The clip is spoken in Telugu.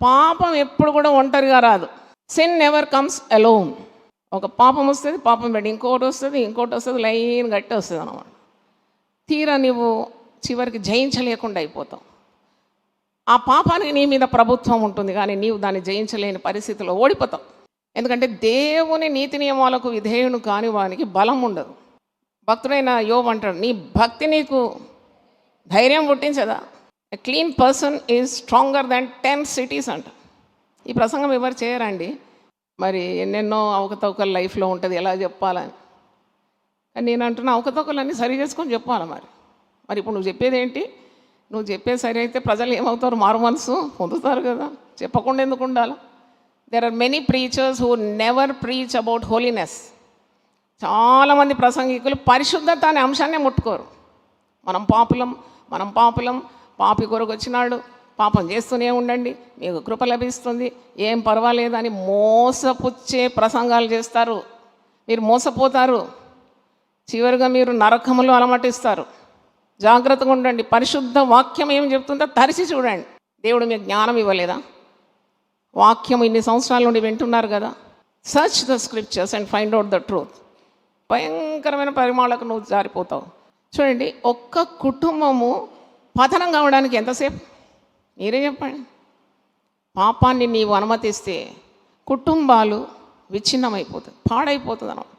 పాపం ఎప్పుడు కూడా ఒంటరిగా రాదు. Sin never comes alone. ఒక పాపం వస్తుంది, పాపం పెట్టి ఇంకోటి వస్తుంది, లైన్ గట్టి వస్తుంది అన్నమాట. తీరా నువ్వు చివరికి జయించలేకుండా అయిపోతావు. ఆ పాపానికి నీ మీద ప్రభుత్వం ఉంటుంది, కానీ నీవు దాన్ని జయించలేని పరిస్థితిలో ఓడిపోతావు. ఎందుకంటే దేవుని నీతి నియమాలకు విధేయుని కాని వానికి బలం ఉండదు. భక్తుడైన యోబు అంటాడు, నీ భక్తి నీకు ధైర్యం పుట్టించదా? A clean person is stronger than 10 cities అంట. ఈ ప్రసంగం ఎవరు చేయరండి, మరి ఎన్నెన్నో అవకతవకలు లైఫ్లో ఉంటుంది, ఎలా చెప్పాలని. కానీ నేను అంటున్నా, అవకతవకలన్నీ సరి చేసుకొని చెప్పాలి. మరి ఇప్పుడు నువ్వు చెప్పేది ఏంటి? నువ్వు చెప్పేది సరి అయితే ప్రజలు ఏమవుతారు? మారు మనసు పొందుతారు కదా, చెప్పకుండా ఎందుకు ఉండాలి? There are many preachers who never preach about holiness. చాలామంది ప్రసంగికులు పరిశుద్ధత అనే అంశాన్ని ముట్టుకోరు. మనం పాపులం, పాపి కొరకు వచ్చినాడు, పాపం చేస్తూనే ఉండండి, మీకు కృప లభిస్తుంది, ఏం పర్వాలేదని మోసపుచ్చే ప్రసంగాలు చేస్తారు. మీరు మోసపోతారు, చివరిగా మీరు నరకములో అలమటిస్తారు. జాగ్రత్తగా ఉండండి. పరిశుద్ధ వాక్యం ఏం చెప్తుందో తరిచి చూడండి. దేవుడు మీకు జ్ఞానం ఇవ్వలేదా? వాక్యం ఇన్ని సంవత్సరాల నుండి వింటున్నారు కదా. Search the scriptures and find out the truth. భయంకరమైన పరిమాణాలకు నువ్వు జారిపోతావు. చూడండి, ఒక్క కుటుంబము పతనం కావడానికి ఎంతసేపు? మీరే చెప్పండి. పాపాన్ని నీవు అనుమతిస్తే కుటుంబాలు విచ్ఛిన్నమైపోతుంది, పాడైపోతుంది అన్నమాట.